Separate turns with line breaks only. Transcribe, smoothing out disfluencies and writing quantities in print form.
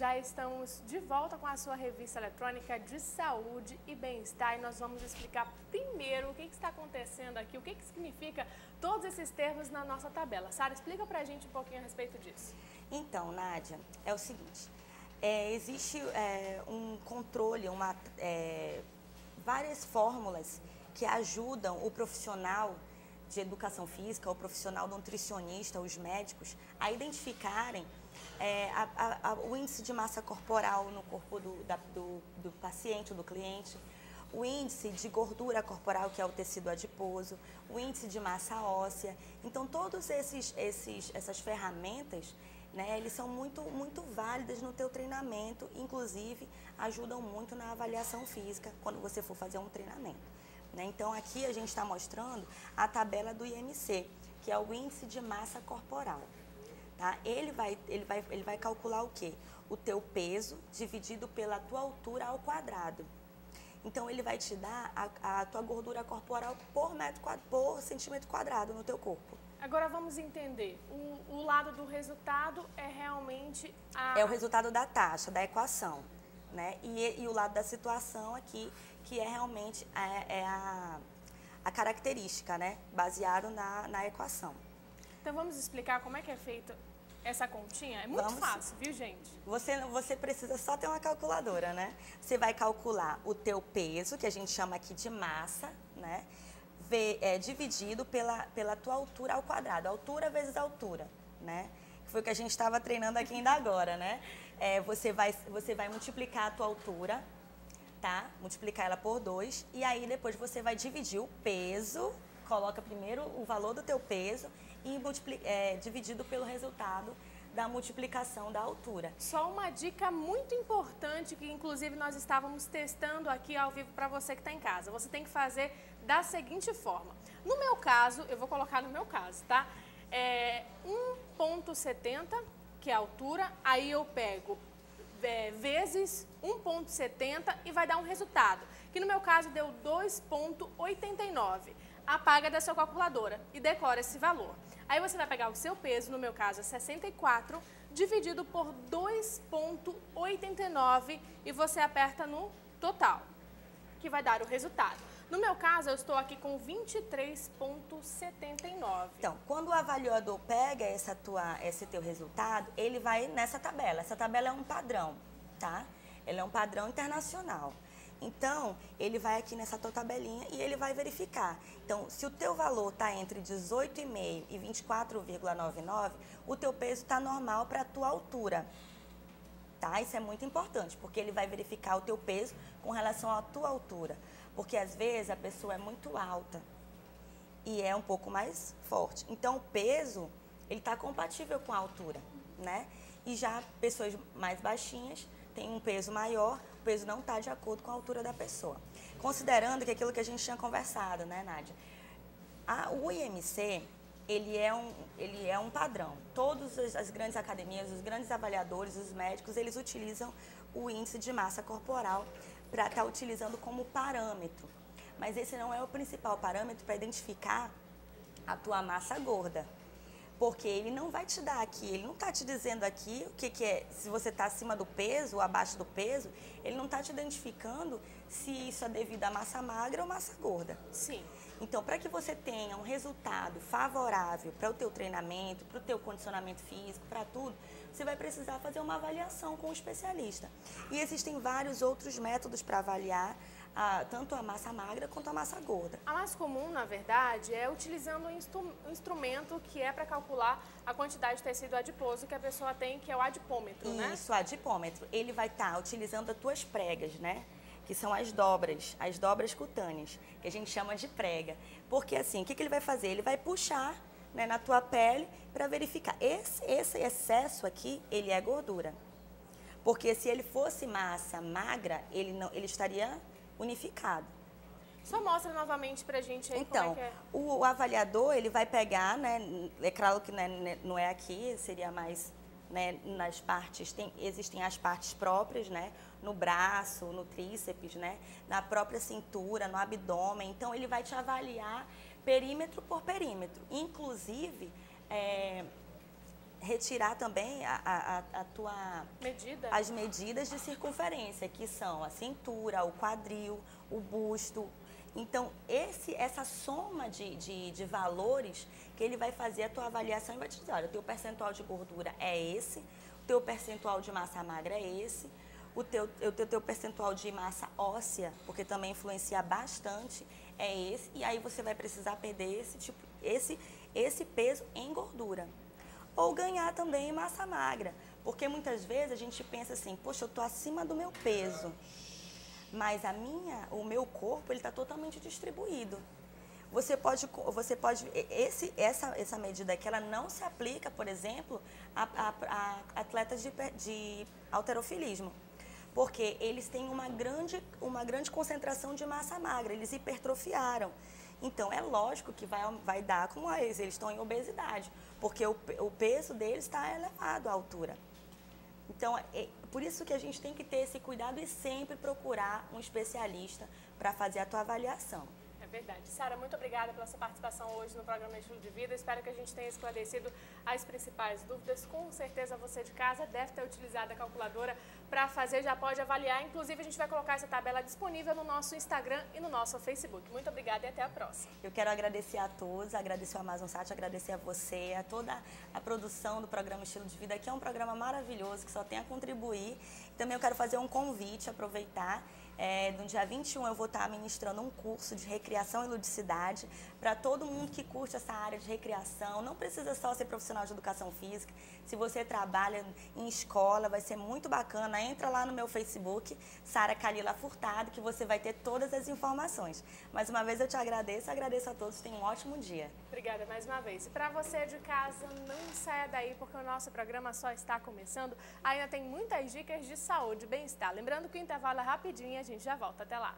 Já estamos de volta com a sua revista eletrônica de saúde e bem-estar e nós vamos explicar primeiro o que está acontecendo aqui, o que significa todos esses termos na nossa tabela. Sara, explica pra gente um pouquinho a respeito disso.
Então, Nádia, é o seguinte, existe um controle, várias fórmulas que ajudam o profissional de educação física, o profissional nutricionista, os médicos, a identificarem o índice de massa corporal no corpo do paciente, do cliente, o índice de gordura corporal, que é o tecido adiposo, o índice de massa óssea. Então, todas essas ferramentas, né, eles são muito válidas no teu treinamento, inclusive ajudam muito na avaliação física quando você for fazer um treinamento. Né? Então, aqui a gente está mostrando a tabela do IMC, que é o índice de massa corporal. Tá? Ele vai calcular o quê? O teu peso dividido pela tua altura ao quadrado. Então, ele vai te dar a tua gordura corporal por centímetro quadrado no teu corpo.
Agora vamos entender, o lado do resultado é realmente
É o resultado da taxa, da equação, né? E o lado da situação aqui, que é realmente a característica, né? Baseado na equação.
Então vamos explicar como é que é feita essa continha? É muito fácil, viu, gente?
Você precisa só ter uma calculadora, né? Você vai calcular o teu peso, que a gente chama aqui de massa, né? Dividido pela tua altura ao quadrado, altura vezes altura, né? Foi o que a gente estava treinando aqui ainda agora, né? Você vai multiplicar a tua altura, tá? Multiplicar ela por 2 e aí depois você vai dividir o peso, coloca primeiro o valor do teu peso e dividido pelo resultado da multiplicação da altura.
Só uma dica muito importante que inclusive nós estávamos testando aqui ao vivo para você que está em casa. Você tem que fazer da seguinte forma. No meu caso, eu vou colocar no meu caso, tá? 1,70, que é a altura, aí eu pego vezes 1,70 e vai dar um resultado, que no meu caso deu 2,89. Apaga da sua calculadora e decora esse valor. Aí você vai pegar o seu peso, no meu caso é 64, dividido por 2,89 e você aperta no total, que vai dar o resultado. No meu caso, eu estou aqui com 23,79.
Então, quando o avaliador pega esse teu resultado, ele vai nessa tabela. Essa tabela é um padrão, tá? Ela é um padrão internacional. Então, ele vai aqui nessa tua tabelinha e ele vai verificar. Então, se o teu valor está entre 18,5 e 24,99, o teu peso está normal para a tua altura. Tá? Isso é muito importante, porque ele vai verificar o teu peso com relação à tua altura. Porque, às vezes, a pessoa é muito alta e é um pouco mais forte. Então, o peso, ele está compatível com a altura, né? E já pessoas mais baixinhas têm um peso maior, o peso não está de acordo com a altura da pessoa. Considerando que aquilo que a gente tinha conversado, né, Nádia? O IMC, ele é um padrão. Todas as grandes academias, os grandes avaliadores, os médicos, eles utilizam o índice de massa corporal para estar utilizando como parâmetro. Mas esse não é o principal parâmetro para identificar a tua massa gorda. Porque ele não vai te dar aqui, ele não está te dizendo aqui o que é, se você está acima do peso ou abaixo do peso, ele não está te identificando se isso é devido à massa magra ou massa gorda.
Sim.
Então, para que você tenha um resultado favorável para o teu treinamento, para o teu condicionamento físico, para tudo, você vai precisar fazer uma avaliação com o especialista. E existem vários outros métodos para avaliar tanto a massa magra quanto a massa gorda.
A mais comum, na verdade, é utilizando um instrumento que é para calcular a quantidade de tecido adiposo que a pessoa tem, que é o adipômetro, né?
Isso, o adipômetro. Ele vai estar utilizando as tuas pregas, né? Que são as dobras cutâneas, que a gente chama de prega. Porque assim, o que ele vai fazer? Ele vai puxar, né, na tua pele para verificar. Esse excesso aqui, ele é gordura. Porque se ele fosse massa magra, ele estaria unificado.
Só mostra novamente pra gente aí
então,
como é que é.
O avaliador, ele vai pegar, né, é claro que não é aqui, seria mais, né, nas partes, existem as partes próprias, né, no braço, no tríceps, né, na própria cintura, no abdômen. Então, ele vai te avaliar perímetro por perímetro. Inclusive, retirar também as medidas de circunferência, que são a cintura, o quadril, o busto. Então, essa soma de valores que ele vai fazer a tua avaliação e vai te dizer, olha, o teu percentual de gordura é esse, o teu percentual de massa magra é esse, o teu percentual de massa óssea, porque também influencia bastante, é esse, e aí você vai precisar perder esse peso em gordura. Ou ganhar também em massa magra, porque muitas vezes a gente pensa assim, poxa, eu estou acima do meu peso, mas o meu corpo ele está totalmente distribuído. Essa medida aqui, ela não se aplica, por exemplo, a atletas de halterofilismo, porque eles têm uma grande concentração de massa magra, eles hipertrofiaram. Então, é lógico que vai dar com eles estão em obesidade, porque o peso deles está elevado à altura. Então, por isso que a gente tem que ter esse cuidado e sempre procurar um especialista para fazer a tua avaliação.
É verdade. Sara, muito obrigada pela sua participação hoje no programa Estilo de Vida. Espero que a gente tenha esclarecido as principais dúvidas. Com certeza você de casa deve ter utilizado a calculadora para fazer, já pode avaliar. Inclusive, a gente vai colocar essa tabela disponível no nosso Instagram e no nosso Facebook. Muito obrigada e até a próxima.
Eu quero agradecer a todos, agradecer ao Amazonsat, agradecer a você, a toda a produção do programa Estilo de Vida, que é um programa maravilhoso, que só tem a contribuir. Também eu quero fazer um convite, aproveitar. No dia 21 eu vou estar ministrando um curso de recriação e ludicidade para todo mundo que curte essa área de recriação. Não precisa só ser profissional de educação física. Se você trabalha em escola, vai ser muito bacana. Entra lá no meu Facebook, Sara Kalila Furtado, que você vai ter todas as informações. Mais uma vez eu te agradeço a todos. Tenham um ótimo dia.
Obrigada mais uma vez. E para você de casa, não saia daí, porque o nosso programa só está começando. Ainda tem muitas dicas de saúde e bem-estar. Lembrando que o intervalo é rapidinho e a gente já volta. Até lá.